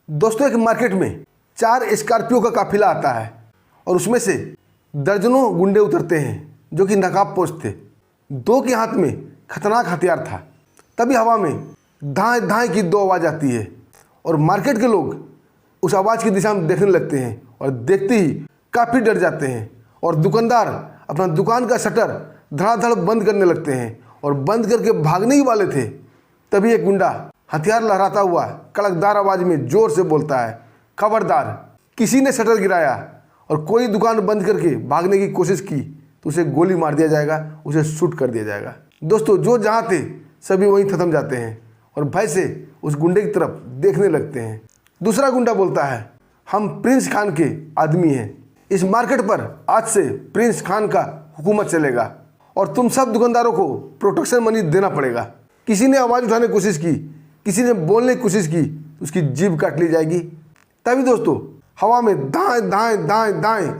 दोस्तों, एक मार्केट में 4 स्कॉर्पियो का काफिला आता है और उसमें से दर्जनों गुंडे उतरते हैं जो कि नकाबपोश थे। 2 के हाथ में खतरनाक हथियार था। तभी हवा में धाए धाए की 2 आवाज़ आती है और मार्केट के लोग उस आवाज़ की दिशा में देखने लगते हैं और देखते ही काफ़ी डर जाते हैं और दुकानदार अपना दुकान का शटर धड़ाधड़ बंद करने लगते हैं और बंद करके भागने ही वाले थे। तभी एक गुंडा हथियार लहराता हुआ कड़कदार आवाज़ में ज़ोर से बोलता है, खबरदार, किसी ने शटर गिराया और कोई दुकान बंद करके भागने की कोशिश की तो उसे गोली मार दिया जाएगा, उसे शूट कर दिया जाएगा। दोस्तों, जो जहाँ थे सभी वहीं थम जाते हैं और भय से उस गुंडे की तरफ देखने लगते हैं। दूसरा गुंडा बोलता है, हम प्रिंस खान के आदमी हैं। इस मार्केट पर आज से प्रिंस खान का हुकूमत चलेगा और तुम सब दुकानदारों को प्रोटेक्शन मनी देना पड़ेगा। किसी ने आवाज़ उठाने की कोशिश की, किसी ने बोलने की कोशिश की तो उसकी जीभ काट ली जाएगी। तभी दोस्तों, हवा में दाएं दाएं दाएं दाएं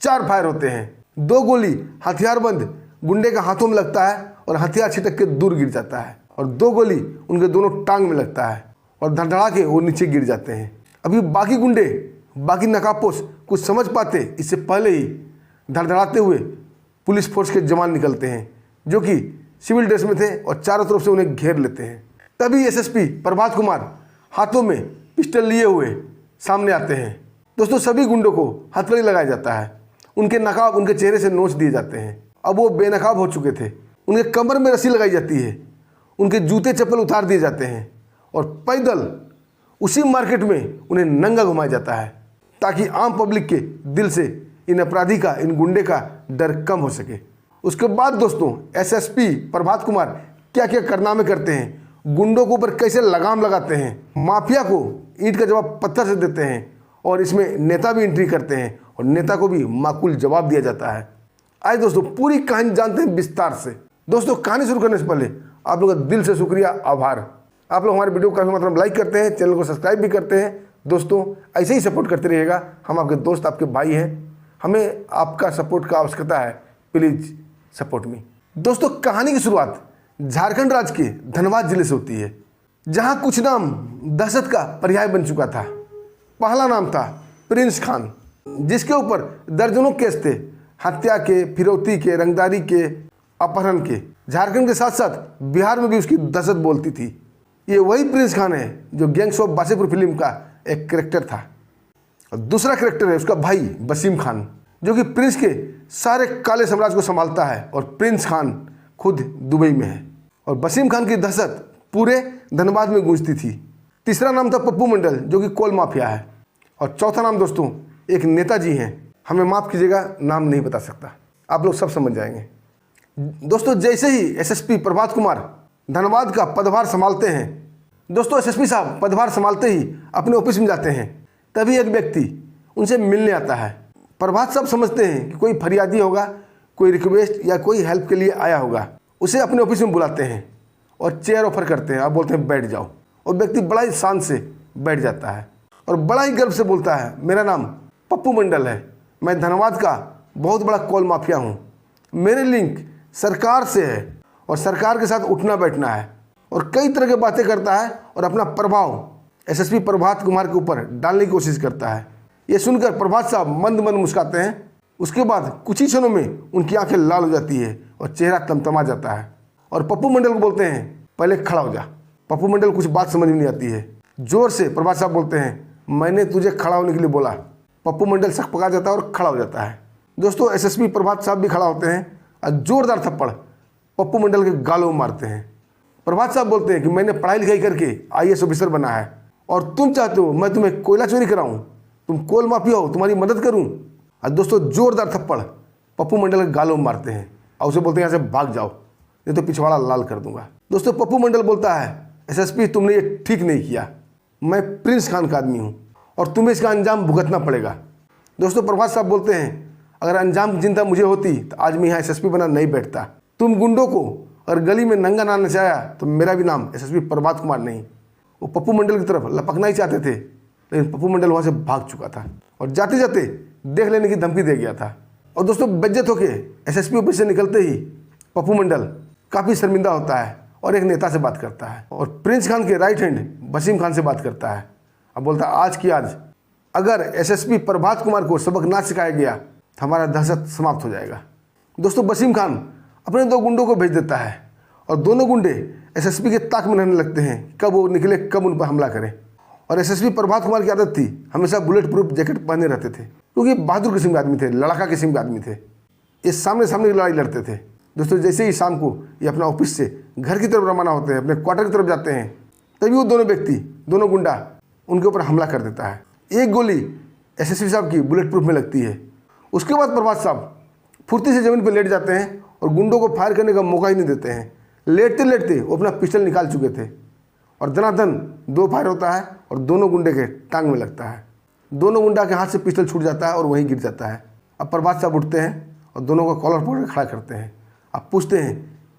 4 फायर होते हैं। 2 गोली हथियारबंद गुंडे के हाथों में लगता है और हथियार छिटक के दूर गिर जाता है और 2 गोली उनके दोनों टांग में लगता है और धड़धड़ा के वो नीचे गिर जाते हैं। अभी बाकी गुंडे, बाकी नकाबपोश कुछ समझ पाते इससे पहले ही धड़धड़ाते हुए पुलिस फोर्स के जवान निकलते हैं जो कि सिविल ड्रेस में थे और चारों तरफ से उन्हें घेर लेते हैं। तभी एसएसपी प्रभात कुमार हाथों में पिस्टल लिए हुए सामने आते हैं। दोस्तों, सभी गुंडों को हथकड़ी लगाया जाता है। उनके नकाब उनके चेहरे से नोच दिए जाते हैं। अब वो बेनकाब हो चुके थे। उनके कमर में रस्सी लगाई जाती है, उनके जूते चप्पल उतार दिए जाते हैं और पैदल उसी मार्केट में उन्हें नंगा घुमाया जाता है ताकि आम पब्लिक के दिल से इन अपराधी का, इन गुंडे का डर कम हो सके। उसके बाद दोस्तों, एसएसपी प्रभात कुमार क्या क्या कारनामे करते हैं, गुंडों के ऊपर कैसे लगाम लगाते हैं, माफिया को ईंट का जवाब पत्थर से देते हैं और इसमें नेता भी एंट्री करते हैं और नेता को भी माकूल जवाब दिया जाता है। आइए दोस्तों, पूरी कहानी जानते हैं विस्तार से। दोस्तों, कहानी शुरू करने से पहले आप लोगों का दिल से शुक्रिया, आभार। आप लोग हमारे वीडियो को काफ़ी मात्रा में लाइक करते हैं, चैनल को सब्सक्राइब भी करते हैं। दोस्तों, ऐसे ही सपोर्ट करते रहिएगा। हम आपके दोस्त, आपके भाई हैं। हमें आपका सपोर्ट का आवश्यकता है। Please support me. दोस्तों, कहानी की शुरुआत झारखंड राज्य के धनबाद जिले से होती है, जहां कुछ नाम दहशत का पर्याय बन चुका था। पहला नाम था प्रिंस खान, जिसके ऊपर दर्जनों केस थे, हत्या के, फिरौती के, रंगदारी के, अपहरण के। झारखंड के साथ साथ बिहार में भी उसकी दहशत बोलती थी। ये वही प्रिंस खान है जो गैंग्स ऑफ वासेपुर फिल्म का एक कैरेक्टर था। और दूसरा कैरेक्टर है उसका भाई वसीम खान, जो कि प्रिंस के सारे काले साम्राज्य को संभालता है और प्रिंस खान खुद दुबई में है और वसीम खान की दहशत पूरे धनबाद में गूंजती थी। तीसरा नाम था पप्पू मंडल, जो कि कोल माफिया है। और चौथा नाम दोस्तों एक नेताजी हैं, हमें माफ़ कीजिएगा, नाम नहीं बता सकता, आप लोग सब समझ जाएंगे। दोस्तों, जैसे ही एसएसपी प्रभात कुमार धनबाद का पदभार संभालते हैं, दोस्तों एसएसपी साहब पदभार संभालते ही अपने ऑफिस में जाते हैं, तभी एक व्यक्ति उनसे मिलने आता है। प्रभात साहब समझते हैं कि कोई फरियादी होगा, कोई रिक्वेस्ट या कोई हेल्प के लिए आया होगा। उसे अपने ऑफिस में बुलाते हैं और चेयर ऑफर करते हैं। आप बोलते हैं बैठ जाओ, और व्यक्ति बड़ा ही शान से बैठ जाता है और बड़ा ही गर्व से बोलता है, मेरा नाम पप्पू मंडल है, मैं धनबाद का बहुत बड़ा कोल माफिया हूँ। मेरे लिंक सरकार से है और सरकार के साथ उठना बैठना है, और कई तरह की बातें करता है और अपना प्रभाव एसएसपी प्रभात कुमार के ऊपर डालने की कोशिश करता है। ये सुनकर प्रभात साहब मंद मंद मुस्कुराते हैं। उसके बाद कुछ ही क्षणों में उनकी आंखें लाल हो जाती है और चेहरा तमतमा जाता है और पप्पू मंडल को बोलते हैं, पहले खड़ा हो जा। पप्पू मंडल कुछ बात समझ में नहीं आती है। जोर से प्रभात साहब बोलते हैं, मैंने तुझे खड़ा होने के लिए बोला। पप्पू मंडल सकपका जाता है और खड़ा हो जाता है। दोस्तों, एसएसपी प्रभात साहब भी खड़ा होते हैं और जोरदार थप्पड़ पप्पू मंडल के गालों में मारते हैं। प्रभात साहब बोलते हैं कि मैंने पढ़ाई लिखाई करके आईएएस ऑफिसर बना है और तुम चाहते हो मैं तुम्हें कोयला चोरी कराऊं, तुम कोल माफिया हो, तुम्हारी मदद करूं। और दोस्तों, जोरदार थप्पड़ पप्पू मंडल के गालों में मारते हैं और उसे बोलते हैं, यहाँ से भाग जाओ, नहीं तो पिछवाड़ा लाल कर दूंगा। दोस्तों, पप्पू मंडल बोलता है, एसएसपी तुमने ये ठीक नहीं किया, मैं प्रिंस खान का आदमी हूँ और तुम्हें इसका अंजाम भुगतना पड़ेगा। दोस्तों, प्रभात साहब बोलते हैं, अगर अंजाम की चिंता मुझे होती तो आज मैं यहाँ एसएसपी बना नहीं बैठता। तुम गुंडों को अगर गली में नंगा ना नचाया तो मेरा भी नाम एसएसपी प्रभात कुमार नहीं। वो पप्पू मंडल की तरफ लपकना ही चाहते थे, लेकिन पप्पू मंडल वहाँ से भाग चुका था और जाते जाते देख लेने की धमकी दे गया था। और दोस्तों, बेइज्जत होके एसएसपी ऑफिस से निकलते ही पप्पू मंडल काफ़ी शर्मिंदा होता है और एक नेता से बात करता है और प्रिंस खान के राइट हैंड वसीम खान से बात करता है। अब बोलता आज की आज अगर एसएसपी प्रभात कुमार को सबक ना सिखाया गया तो हमारा दहशत समाप्त हो जाएगा। दोस्तों वसीम खान अपने 2 गुंडों को भेज देता है और दोनों गुंडे एसएसपी के ताक में रहने लगते हैं, कब वो निकले, कब उन पर हमला करें। और एसएसपी प्रभात कुमार की आदत थी हमेशा बुलेट प्रूफ जैकेट पहने रहते थे, क्योंकि बहादुर किस्म के आदमी थे, लड़ाका किस्म के आदमी थे। ये सामने सामने की लड़ाई लड़ते थे। दोस्तों जैसे ही शाम को ये अपना ऑफिस से घर की तरफ रवाना होते हैं, अपने क्वार्टर की तरफ जाते हैं, तभी वो दोनों व्यक्ति, दोनों गुंडा उनके ऊपर हमला कर देता है। एक गोली एसएसपी साहब की बुलेट प्रूफ में लगती है। उसके बाद प्रभात साहब फुर्ती से ज़मीन पर लेट जाते हैं और गुंडों को फायर करने का मौका ही नहीं देते हैं। लेटते लेटते वो अपना पिस्टल निकाल चुके थे और धनाधन 2 फायर होता है और दोनों गुंडे के टांग में लगता है। दोनों गुंडा के हाथ से पिस्टल छूट जाता है और वहीं गिर जाता है। अब प्रभात साहब उठते हैं और दोनों को कॉलर पकड़ खड़ा करते हैं। अब पूछते हैं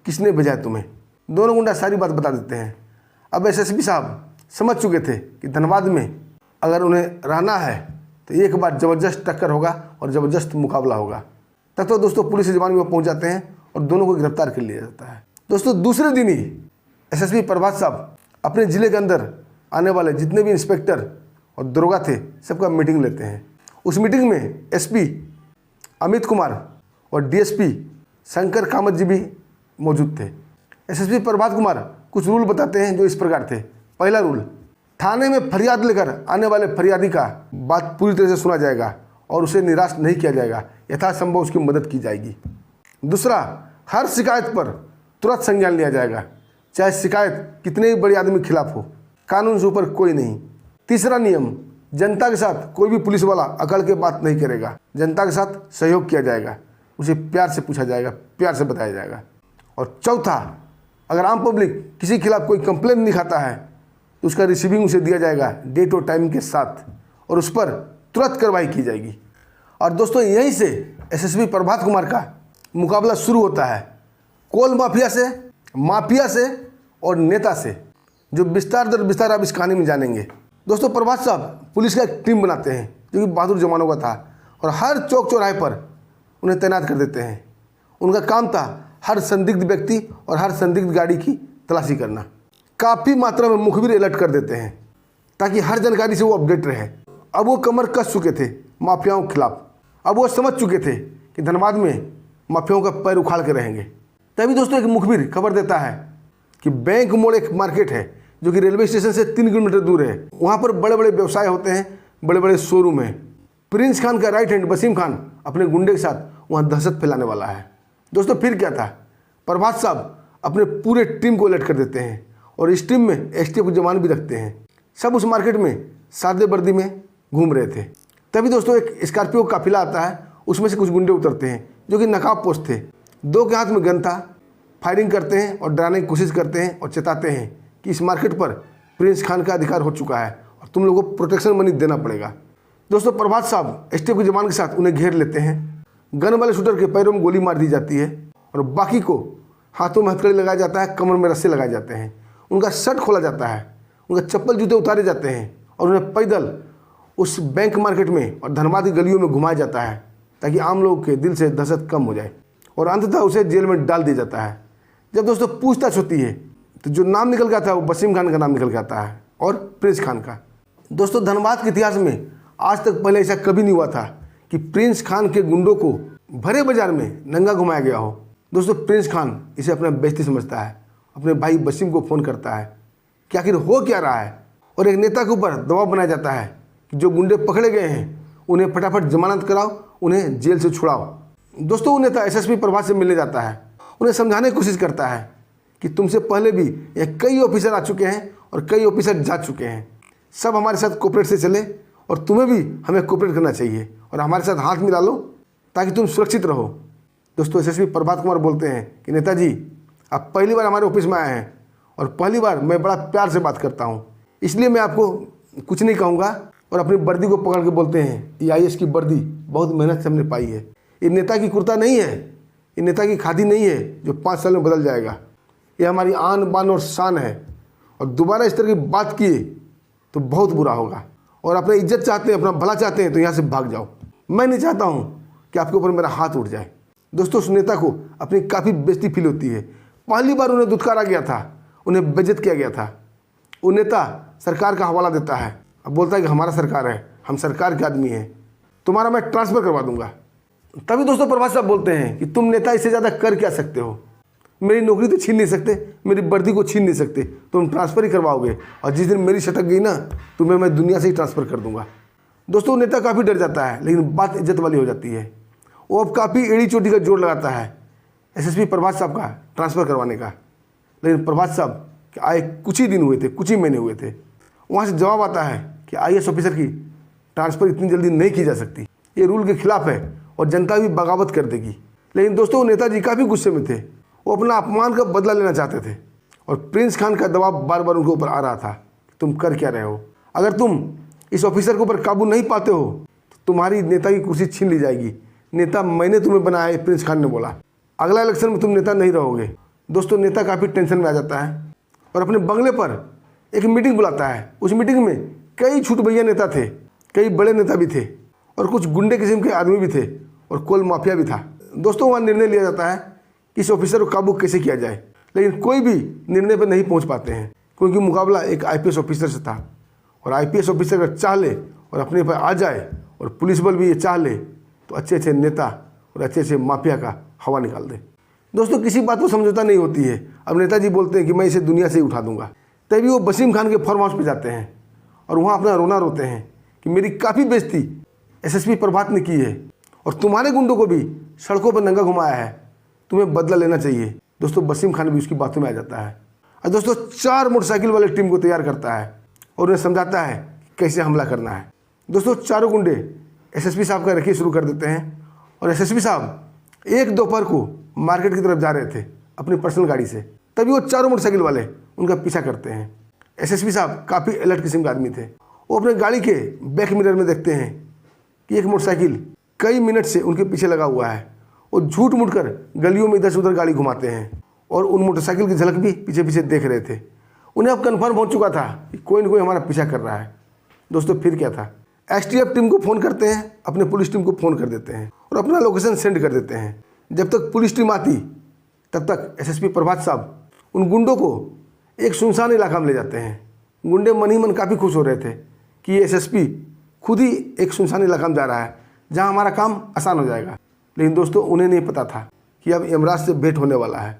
किसने भेजा है तुम्हें। दोनों गुंडा सारी बात बता देते हैं। अब एसएसपी साहब समझ चुके थे कि धनबाद में अगर उन्हें रहना है तो एक बार ज़बरदस्त टक्कर होगा और ज़बरदस्त मुकाबला होगा। तब तो दोस्तों पुलिस जवान में पहुंच जाते हैं और दोनों को गिरफ्तार कर लिया जाता है। दोस्तों दूसरे दिन ही एसएसपी प्रभात साहब अपने ज़िले के अंदर आने वाले जितने भी इंस्पेक्टर और दरोगा थे सबका मीटिंग लेते हैं। उस मीटिंग में एसपी अमित कुमार और डीएसपी शंकर कामत जी भी मौजूद थे। एसएसपी प्रभात कुमार कुछ रूल बताते हैं जो इस प्रकार थे। पहला रूल, थाने में फरियाद लेकर आने वाले फरियादी का बात पूरी तरह से सुना जाएगा और उसे निराश नहीं किया जाएगा, यथासंभव उसकी मदद की जाएगी। दूसरा, हर शिकायत पर तुरंत संज्ञान लिया जाएगा, चाहे शिकायत कितने ही बड़े आदमी के खिलाफ हो, कानून से ऊपर कोई नहीं। तीसरा नियम, जनता के साथ कोई भी पुलिस वाला अकड़ के बात नहीं करेगा, जनता के साथ सहयोग किया जाएगा, उसे प्यार से पूछा जाएगा, प्यार से बताया जाएगा। और चौथा, अगर आम पब्लिक किसी के खिलाफ कोई कंप्लेंट नहीं खाता है तो उसका रिसीविंग उसे दिया जाएगा डेट और टाइम के साथ और उस पर तुरंत कार्रवाई की जाएगी। और दोस्तों यहीं से एसएसपी प्रभात कुमार का मुकाबला शुरू होता है कोल माफिया से और नेता से, जो विस्तार दर विस्तार आप इस कहानी में जानेंगे। दोस्तों प्रभात साहब पुलिस का एक टीम बनाते हैं जो कि बहादुर जवानों का था और हर चौक चौराहे पर उन्हें तैनात कर देते हैं। उनका काम था हर संदिग्ध व्यक्ति और हर संदिग्ध गाड़ी की तलाशी करना। काफ़ी मात्रा में मुखबिर अलर्ट कर देते हैं ताकि हर जानकारी से वो अपडेट रहे। अब वो कमर कस चुके थे माफियाओं के खिलाफ। अब वो समझ चुके थे कि धनबाद में माफियाओं का पैर उखाड़ के रहेंगे। तभी दोस्तों एक मुखबिर खबर देता है कि बैंक मोड़ एक मार्केट है जो कि रेलवे स्टेशन से 3 किलोमीटर दूर है। वहाँ पर बड़े बड़े व्यवसाय होते हैं, बड़े बड़े शोरूम हैं। प्रिंस खान का राइट हैंड वसीम खान अपने गुंडे के साथ वहाँ दहशत फैलाने वाला है। दोस्तों फिर क्या था, प्रभात साहब अपने पूरे टीम को अलर्ट कर देते हैं और इस टीम में एसटीएफ के जवान भी रखते हैं। सब उस मार्केट में सादे वर्दी में घूम रहे थे। तभी दोस्तों एक स्कॉर्पियो का काफिला आता है, उसमें से कुछ गुंडे उतरते हैं जो कि नकाबपोश थे। 2 के हाथ में गन था, फायरिंग करते हैं और डराने की कोशिश करते हैं और चेताते हैं कि इस मार्केट पर प्रिंस खान का अधिकार हो चुका है और तुम लोगों को प्रोटेक्शन मनी देना पड़ेगा। दोस्तों प्रभात साहब एसटीएफ के जवान के साथ उन्हें घेर लेते हैं। गन वाले शूटर के पैरों में गोली मार दी जाती है और बाकी को हाथों में हथकड़ी लगाया जाता है, कमर में रस्से लगाए जाते हैं। उनका शर्ट खोला जाता है, उनका चप्पल जूते उतारे जाते हैं और उन्हें पैदल उस बैंक मार्केट में और धनबाद की गलियों में घुमाया जाता है ताकि आम लोगों के दिल से दहशत कम हो जाए और अंततः उसे जेल में डाल दिया जाता है। जब दोस्तों पूछताछ होती है तो जो नाम निकल गया था वो वसीम खान का नाम निकल के आता है और प्रिंस खान का। दोस्तों धनबाद के इतिहास में आज तक पहले ऐसा कभी नहीं हुआ था कि प्रिंस खान के गुंडों को भरे बाजार में नंगा घुमाया गया हो। दोस्तों प्रिंस खान इसे अपना बेइज्जती समझता है, अपने भाई वसीम को फ़ोन करता है कि आखिर हो क्या रहा है और एक नेता के ऊपर दबाव बनाया जाता है कि जो गुंडे पकड़े गए हैं उन्हें फटाफट जमानत कराओ, उन्हें जेल से छुड़ाओ। दोस्तों वो नेता एसएसपी प्रभात से मिलने जाता है, उन्हें समझाने की कोशिश करता है कि तुमसे पहले भी कई ऑफिसर आ चुके हैं और कई ऑफिसर जा चुके हैं, सब हमारे साथ कोऑपरेट से चले और तुम्हें भी हमें कोऑपरेट करना चाहिए और हमारे साथ हाथ मिला लो ताकि तुम सुरक्षित रहो। दोस्तों एसएसपी प्रभात कुमार बोलते हैं कि नेताजी आप पहली बार हमारे ऑफिस में आए हैं और पहली बार मैं बड़ा प्यार से बात करता हूँ, इसलिए मैं आपको कुछ नहीं कहूँगा। और अपनी वर्दी को पकड़ के बोलते हैं ये आईएएस की वर्दी बहुत मेहनत से हमने पाई है, ये नेता की कुर्ता नहीं है, ये नेता की खादी नहीं है जो 5 साल में बदल जाएगा, ये हमारी आन बान और शान है और दोबारा इस तरह की बात किए तो बहुत बुरा होगा और अपनी इज्जत चाहते हैं, अपना भला चाहते हैं तो यहाँ से भाग जाओ। मैं नहीं चाहता हूँ कि आपके ऊपर मेरा हाथ उठ जाए। दोस्तों उस नेता को अपनी काफ़ी बेइज्जती फील होती है। पहली बार उन्हें दुत्कारा गया था, उन्हें बेइज्जत किया गया था। वो नेता सरकार का हवाला देता है, अब बोलता है कि हमारा सरकार है, हम सरकार के आदमी हैं, तुम्हारा मैं ट्रांसफ़र करवा दूंगा। तभी दोस्तों प्रभात साहब बोलते हैं कि तुम नेता इससे ज़्यादा कर क्या सकते हो, मेरी नौकरी तो छीन नहीं सकते, मेरी वर्दी को छीन नहीं सकते, तुम ट्रांसफ़र ही करवाओगे, और जिस दिन मेरी सटक गई ना, तुम्हें मैं दुनिया से ही ट्रांसफ़र कर दूंगा। दोस्तों नेता काफ़ी डर जाता है, लेकिन बात इज्जत वाली हो जाती है। वो अब काफ़ी एड़ी चोटी का जोर लगाता है एसएसपी प्रभात साहब का ट्रांसफ़र करवाने का। लेकिन प्रभात साहब आए कुछ ही दिन हुए थे, कुछ ही महीने हुए थे, वहाँ से जवाब आता है कि आईएएस ऑफिसर की ट्रांसफ़र इतनी जल्दी नहीं की जा सकती, ये रूल के खिलाफ है और जनता भी बगावत कर देगी। लेकिन दोस्तों नेताजी काफ़ी गुस्से में थे, वो अपना अपमान का बदला लेना चाहते थे और प्रिंस खान का दबाव बार बार उनके ऊपर आ रहा था, तुम कर क्या रहे हो, अगर तुम इस ऑफिसर के ऊपर काबू नहीं पाते हो तो तुम्हारी नेता की कुर्सी छीन ली जाएगी। नेता मैंने तुम्हें बनाया है, प्रिंस खान ने बोला, अगला इलेक्शन में तुम नेता नहीं रहोगे। दोस्तों नेता काफ़ी टेंशन में आ जाता है और अपने बंगले पर एक मीटिंग बुलाता है। उस मीटिंग में कई छूट भैया नेता थे, कई बड़े नेता भी थे और कुछ गुंडे किस्म के आदमी भी थे और कोल माफिया भी था। दोस्तों वहाँ निर्णय लिया जाता है कि इस ऑफिसर को काबू कैसे किया जाए, लेकिन कोई भी निर्णय पर नहीं पहुँच पाते हैं क्योंकि मुकाबला एक आईपीएस ऑफिसर से था और आईपीएस ऑफिसर अगर चाह ले और अपने पर आ जाए और पुलिस बल भी ये चाह ले तो अच्छे अच्छे नेता और अच्छे अच्छे माफिया का हवा निकाल दे। दोस्तों किसी बात को समझौता नहीं होती है। अब नेताजी बोलते हैं कि मैं इसे दुनिया से ही उठा दूंगा। तभी वो वसीम खान के फार्म हाउस पे जाते हैं और वहाँ अपना रोना रोते हैं कि मेरी काफ़ी बेइज्जती एसएसपी प्रभात ने की है और तुम्हारे गुंडों को भी सड़कों पर नंगा घुमाया है, तुम्हें बदला लेना चाहिए। दोस्तों वसीम खान भी उसकी बातों में आ जाता है और दोस्तों 4 मोटरसाइकिल वाले टीम को तैयार करता है और उन्हें समझाता है कि कैसे हमला करना है। दोस्तों चारों गुंडे एसएसपी साहब का रखिए शुरू कर देते हैं और एसएसपी साहब एक दोपहर को मार्केट की तरफ जा रहे थे अपनी पर्सनल गाड़ी से। तभी वो चारों मोटरसाइकिल वाले उनका पीछा करते हैं। एसएसपी साहब काफ़ी अलर्ट किस्म के आदमी थे। वो अपने गाड़ी के बैक मिरर में देखते हैं कि एक मोटरसाइकिल कई मिनट से उनके पीछे लगा हुआ है। वो झूठ मूठ कर गलियों में इधर से उधर गाड़ी घुमाते हैं और उन मोटरसाइकिल की झलक भी पीछे पीछे देख रहे थे। उन्हें अब कन्फर्म हो चुका था कि कोई न कोई हमारा पीछा कर रहा है। दोस्तों फिर क्या था, एसटीएफ टीम को फ़ोन करते हैं, अपने पुलिस टीम को फ़ोन कर देते हैं और अपना लोकेशन सेंड कर देते हैं। जब तक पुलिस टीम आती तब तक एसएसपी प्रभात साहब उन गुंडों को एक सुनसान इलाका में ले जाते हैं। गुंडे मन ही मन काफ़ी खुश हो रहे थे कि ये एसएसपी खुद ही एक सुनसान इलाका में जा रहा है जहां हमारा काम आसान हो जाएगा। लेकिन दोस्तों उन्हें नहीं पता था कि अब यमराज से भेंट होने वाला है।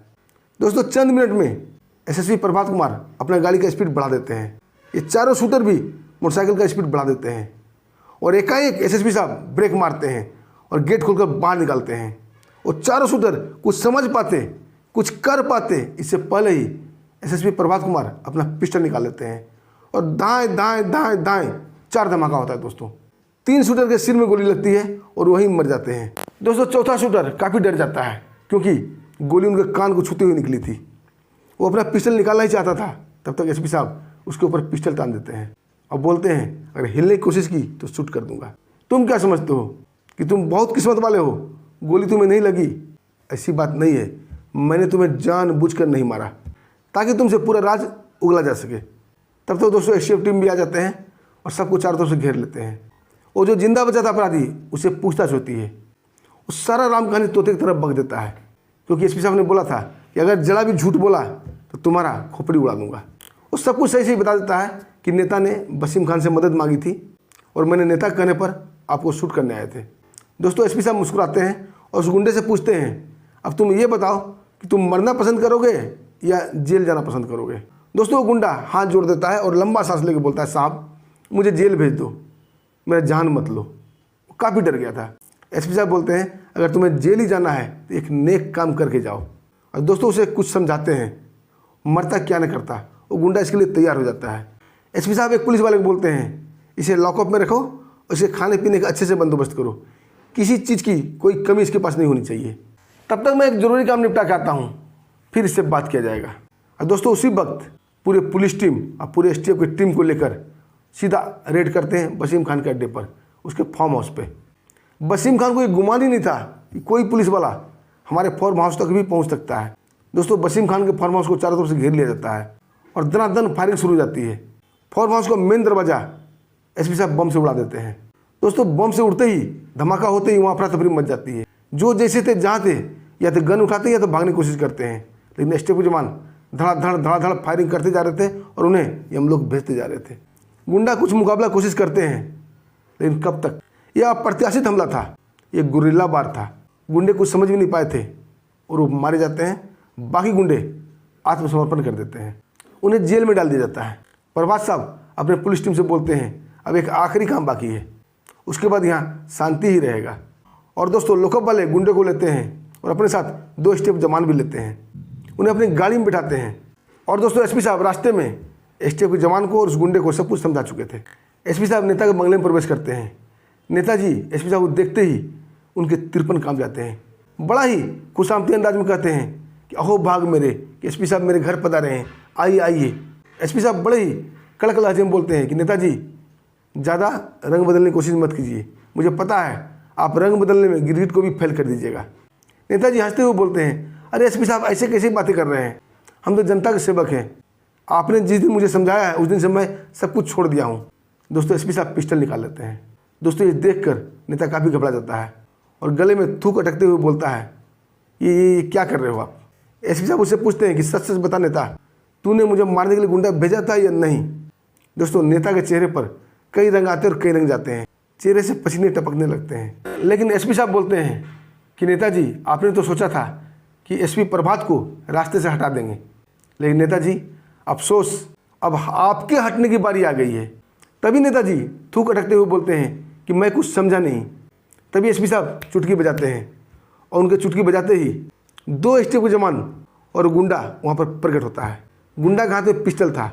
दोस्तों चंद मिनट में एसएसपी प्रभात कुमार अपना गाड़ी का स्पीड बढ़ा देते हैं। ये चारों शूटर भी मोटरसाइकिल का स्पीड बढ़ा देते हैं और एकाएक एसएसपी साहब ब्रेक मारते हैं और गेट खोलकर बाहर निकालते हैं। और चारों शूटर कुछ समझ पाते, कुछ कर पाते इससे पहले ही एसएसपी प्रभात कुमार अपना पिस्टल निकाल लेते हैं और दाएं दाएं दाएं दाएं 4 धमाका होता है। दोस्तों 3 शूटर के सिर में गोली लगती है और वहीं मर जाते हैं। दोस्तों चौथा शूटर काफ़ी डर जाता है क्योंकि गोली उनके कान को छूते हुए निकली थी। वो अपना पिस्टल निकालना ही चाहता था, तब तक एसपी साहब उसके ऊपर पिस्टल तान देते हैं और बोलते हैं अगर हिलने की कोशिश की तो शूट कर दूंगा। तुम क्या समझते हो कि तुम बहुत किस्मत वाले हो, गोली तुम्हें नहीं लगी? ऐसी बात नहीं है, मैंने तुम्हें जानबूझकर नहीं मारा ताकि तुमसे पूरा राज उगला जा सके। तब तो दोस्तों एसटीएफ टीम भी आ जाते हैं और सबको चारों तरफ से घेर लेते हैं। और जो जिंदा बचा था अपराधी उसे पूछताछ होती है। उस सारा राम कहानी तोते की तरफ बक देता है क्योंकि एसपी साहब ने बोला था कि अगर जरा भी झूठ बोला तो तुम्हारा खोपड़ी उड़ा दूंगा। वो सब कुछ सही सही बता देता है कि नेता ने वसीम खान से मदद मांगी थी और मैंने नेता कहने पर आपको शूट करने आए थे। दोस्तों एसपी साहब मुस्कुराते हैं और उस गुंडे से पूछते हैं अब तुम ये बताओ कि तुम मरना पसंद करोगे या जेल जाना पसंद करोगे। दोस्तों वो गुंडा हाथ जोड़ देता है और लंबा सांस लेके बोलता है साहब मुझे जेल भेज दो, मेरा जान मत लो। वो काफ़ी डर गया था। एसपी साहब बोलते हैं अगर तुम्हें जेल ही जाना है तो एक नेक काम करके जाओ। और दोस्तों उसे कुछ समझाते हैं, मरता क्या नहीं करता। वो गुंडा इसके लिए तैयार हो जाता है। एसपी साहब एक पुलिस वाले को बोलते हैं इसे लॉकअप में रखो और इसे खाने पीने का अच्छे से बंदोबस्त करो, किसी चीज़ की कोई कमी इसके पास नहीं होनी चाहिए। तब तक मैं एक ज़रूरी काम निपटा के आता हूँ, फिर इससे बात किया जाएगा। और दोस्तों उसी वक्त पूरे पुलिस टीम और पूरे एसटीएफ की टीम को लेकर सीधा रेड करते हैं वसीम खान के अड्डे पर, उसके फार्म हाउस पे। वसीम खान को ये गुमान ही नहीं था कि कोई पुलिस वाला हमारे फार्म हाउस तक भी पहुंच सकता है। दोस्तों वसीम खान के फार्म हाउस को चारों तरफ से घेर लिया जाता है और दनादन फायरिंग शुरू हो जाती है। फार्म हाउस का मेन दरवाजा एसपी साहब बम से उड़ा देते हैं। दोस्तों बम से उड़ते ही, धमाका होते ही वहाँ अफरा तफरी मच जाती है। जो जैसे थे जहाँ थे या तो गन उठाते या तो भागने की कोशिश करते हैं, लेकिन एसटीएफ के जवान धड़ाधड़ धड़ाधड़ फायरिंग करते जा रहे थे और उन्हें हम लोग भेजते जा रहे थे। गुंडा कुछ मुकाबला कोशिश करते हैं, लेकिन कब तक। यह अप्रत्याशित हमला था, ये गुरिल्ला वार था। गुंडे कुछ समझ भी नहीं पाए थे और वो मारे जाते हैं। बाकी गुंडे आत्मसमर्पण कर देते हैं, उन्हें जेल में डाल दिया जाता है। प्रभात साहब अपने पुलिस टीम से बोलते हैं अब एक आखिरी काम बाकी है, उसके बाद यहाँ शांति ही रहेगा। और दोस्तों लॉकअप वाले गुंडे को लेते हैं और अपने साथ 2 स्टेप जवान भी लेते हैं, उन्हें अपनी गाड़ी में बिठाते हैं। और दोस्तों एसपी साहब रास्ते में स्टेप के जवान को और उस गुंडे को सब कुछ समझा चुके थे। एसपी साहब नेता के बंगले में प्रवेश करते हैं। नेताजी एसपी साहब को देखते ही उनके 53 काम जाते हैं। बड़ा ही खुशामदी अंदाज में कहते हैं कि अहो भाग मेरे कि एसपी साहब मेरे घर पधारे हैं, आइए आइए। एसपी साहब बड़े ही कड़क लहजे में बोलते हैं कि नेताजी ज़्यादा रंग बदलने की कोशिश मत कीजिए, मुझे पता है आप रंग बदलने में गिरगिट को भी फेल कर दीजिएगा। नेताजी हंसते हुए बोलते हैं अरे एसपी साहब ऐसे कैसे बातें कर रहे हैं, हम तो जनता के सेवक हैं। आपने जिस दिन मुझे समझाया है उस दिन से मैं सब कुछ छोड़ दिया हूँ। दोस्तों एसपी साहब पिस्टल निकाल लेते हैं। दोस्तों ये देखकर नेता काफ़ी घबरा जाता है और गले में थूक अटकते हुए बोलता है ये क्या कर रहे हो आप। एसपी साहब उससे पूछते हैं कि सच सच बता नेता, तूने मुझे मारने के लिए गुंडा भेजा था या नहीं। दोस्तों नेता के चेहरे पर कई रंग आते और कई रंग जाते हैं, चेहरे से पसीने टपकने लगते हैं। लेकिन एसपी साहब बोलते हैं कि नेताजी आपने तो सोचा था कि एसपी प्रभात को रास्ते से हटा देंगे, लेकिन नेताजी अफसोस अब आपके हटने की बारी आ गई है। तभी नेताजी थूक अटकते हुए बोलते हैं कि मैं कुछ समझा नहीं। तभी एसपी साहब चुटकी बजाते हैं और उनके चुटकी बजाते ही 2 स्टेप के जवान और गुंडा वहाँ पर प्रकट होता है। गुंडा के हाथ में पिस्टल था,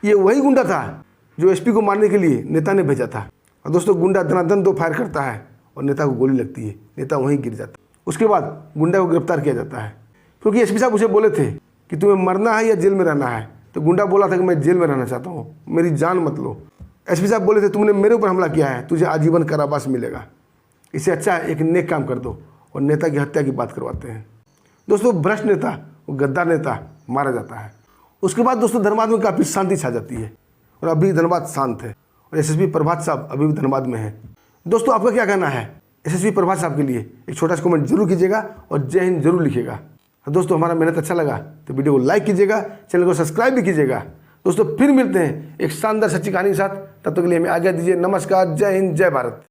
ये वही गुंडा था जो एसपी को मारने के लिए नेता ने भेजा था। और दोस्तों गुंडा धनाधन 2 फायर करता है और नेता को गोली लगती है, नेता वहीं गिर जाता है। उसके बाद गुंडा को गिरफ्तार किया जाता है, क्योंकि एसपी साहब उसे बोले थे कि तुम्हें मरना है या जेल में रहना है। तो गुंडा बोला था कि मैं जेल में रहना चाहता हूँ, मेरी जान मत लो। एसपी साहब बोले थे तुमने मेरे ऊपर हमला किया है, तुझे आजीवन कारावास मिलेगा, इससे अच्छा एक नेक काम कर दो। और नेता की हत्या की बात करवाते हैं। दोस्तों भ्रष्ट नेता, वो गद्दार नेता मारा जाता है। उसके बाद दोस्तों धनबाद में काफ़ी शांति छा जाती है और अभी धनबाद शांत है और एसएसपी प्रभात साहब अभी भी धनबाद में है। दोस्तों आपका क्या कहना है एसएसपी प्रभात साहब के लिए? एक छोटा सा कमेंट जरूर कीजिएगा और जय हिंद जरूर लिखिएगा। दोस्तों हमारा मेहनत अच्छा लगा तो वीडियो को लाइक कीजिएगा, चैनल को सब्सक्राइब भी कीजिएगा। दोस्तों फिर मिलते हैं एक शानदार सच्ची कहानी के साथ, तब तक के लिए हमें आज्ञा दीजिए। नमस्कार, जय हिंद, जय भारत।